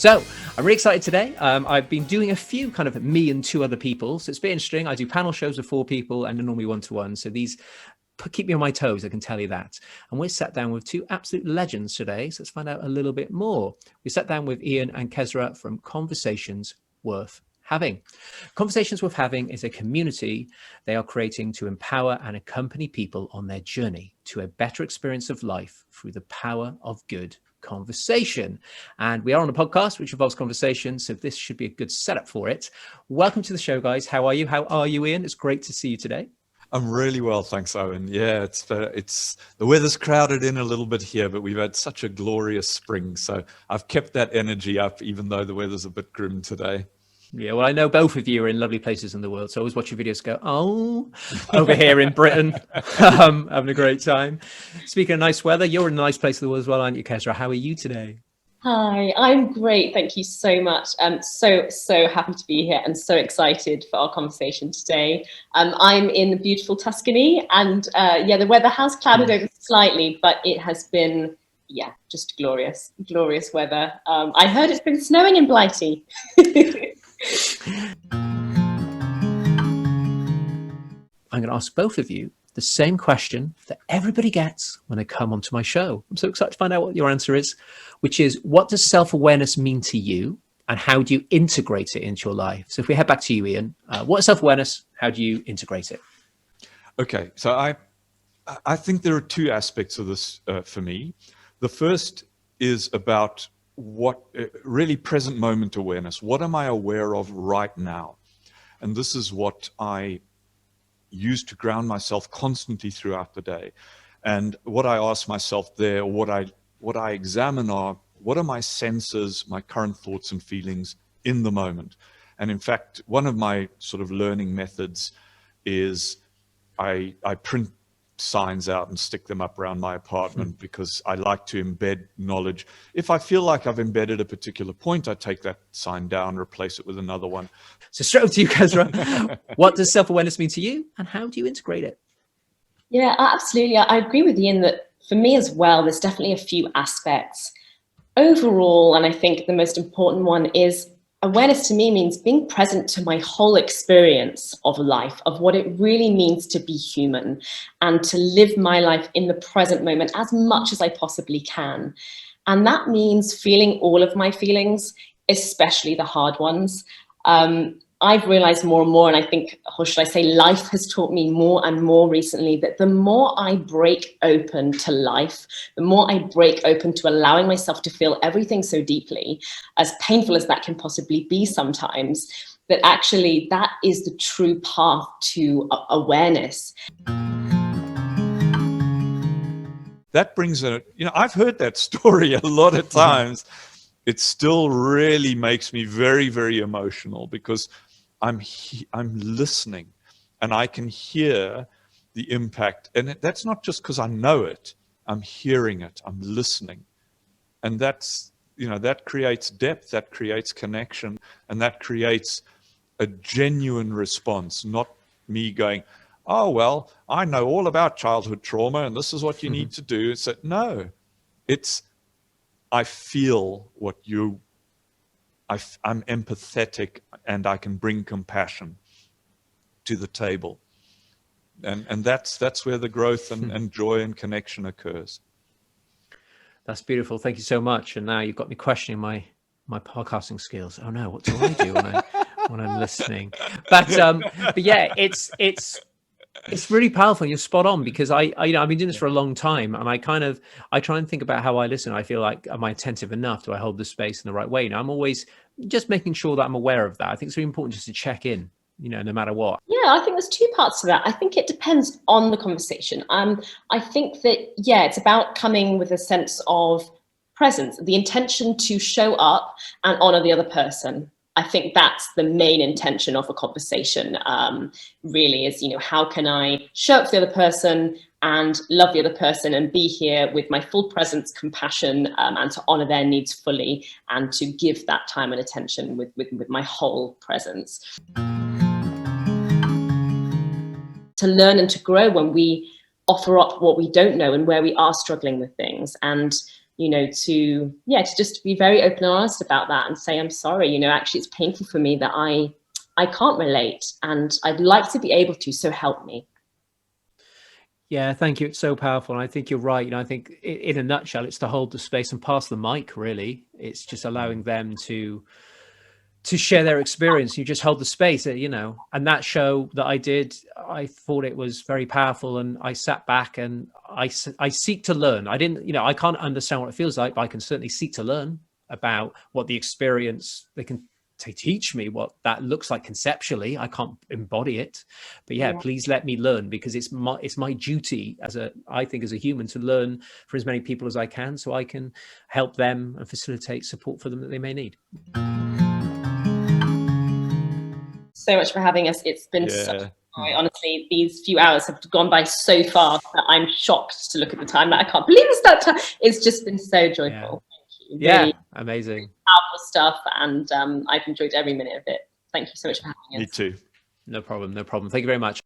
So I'm really excited today. I've been doing a few kind of me and two other people. So it's a bit interesting. I do panel shows with 4 people and normally 1-to-1. So these keep me on my toes, I can tell you that. And we're sat down with 2 absolute legends today. So let's find out a little bit more. We sat down with Ian and Kezra from Conversations Worth Having. Conversations Worth Having is a community they are creating to empower and accompany people on their journey to a better experience of life through the power of good conversation. And we are on a podcast which involves conversation, so this should be a good setup for it. Welcome to the show, guys. How are you? How are you, Ian? It's great to see you today. I'm really well, thanks, Owen. Yeah, it's the weather's crowded in a little bit here, but we've had such a glorious spring, so I've kept that energy up even though the weather's a bit grim today. Yeah, well, I know both of you are in lovely places in the world, so I always watch your videos go, oh, over here in Britain, having a great time. Speaking of nice weather, you're in a nice place in the world as well, aren't you, Kezra? How are you today? Hi, I'm great. Thank you so much. I'm so happy to be here and so excited for our conversation today. I'm in beautiful Tuscany and the weather has clouded over slightly, but it has been, just glorious weather. I heard it's been snowing in Blighty. I'm going to ask both of you the same question that everybody gets when they come onto my show. I'm so excited to find out what your answer is, which is, what does self-awareness mean to you and how do you integrate it into your life? So if we head back to you, Ian, what is self-awareness? How do you integrate it? Okay, so I think there are 2 aspects of this for me. The first is about what really present moment awareness. What am I aware of right now? And this is what I use to ground myself constantly throughout the day. And what I ask myself there, what I examine are, what are my senses, my current thoughts and feelings in the moment? And in fact, one of my sort of learning methods is I print signs out and stick them up around my apartment because I like to embed knowledge. If I feel like I've embedded a particular point, I take that sign down, replace it with another one. So straight over to you, Kezra. What does self-awareness mean to you and how do you integrate it? Yeah, absolutely. I agree with Ian that for me as well, there's definitely a few aspects. Overall, and I think the most important one is awareness to me means being present to my whole experience of life, of what it really means to be human and to live my life in the present moment as much as I possibly can. And that means feeling all of my feelings, especially the hard ones. I've realized more and more, and I think, or should I say, life has taught me more and more recently that the more I break open to life, the more I break open to allowing myself to feel everything so deeply, as painful as that can possibly be sometimes, that actually that is the true path to awareness. That brings I've heard that story a lot of times. It still really makes me very, very emotional because I'm listening and I can hear the impact. And that's not just because I know it, I'm hearing it, I'm listening. And that's, that creates depth, that creates connection, and that creates a genuine response, not me going, oh, well, I know all about childhood trauma and this is what you need to do. It's that, no, I feel what I'm empathetic and I can bring compassion to the table. And that's where the growth and joy and connection occurs. That's beautiful. Thank you so much. And now you've got me questioning my podcasting skills. Oh no, what do I do when I'm listening? But yeah, it's really powerful. You're spot on because I've been doing this for a long time and I try and think about how I listen. I feel like, am I attentive enough? Do I hold the space in the right way? I'm always just making sure that I'm aware of that. I think it's really important just to check in, no matter what. Yeah, I think there's 2 parts to that. I think it depends on the conversation. I think that, it's about coming with a sense of presence, the intention to show up and honor the other person. I think that's the main intention of a conversation, really is, how can I show up for the other person and love the other person and be here with my full presence, compassion, and to honor their needs fully and to give that time and attention with my whole presence. To learn and to grow when we offer up what we don't know and where we are struggling with things. And to just be very open and honest about that and say, I'm sorry, actually it's painful for me that I can't relate and I'd like to be able to, so help me. Yeah, thank you. It's so powerful. And I think you're right. I think in a nutshell, it's to hold the space and pass the mic, really. It's just allowing them to share their experience. You just hold the space, and that show that I did, I thought it was very powerful. And I sat back and I seek to learn. I didn't, I can't understand what it feels like, but I can certainly seek to learn about what the experience, they can teach me what that looks like conceptually. I can't embody it, but yeah, please let me learn, because it's my duty I think as a human to learn for as many people as I can, so I can help them and facilitate support for them that they may need. So much for having us. It's been such a joy. Honestly, these few hours have gone by so fast that I'm shocked to look at the time. Like, I can't believe it's that time. It's just been so joyful. Yeah. Thank you. Yeah, really amazing. powerful stuff, and I've enjoyed every minute of it. Thank you so much for having us. Me too. No problem. Thank you very much.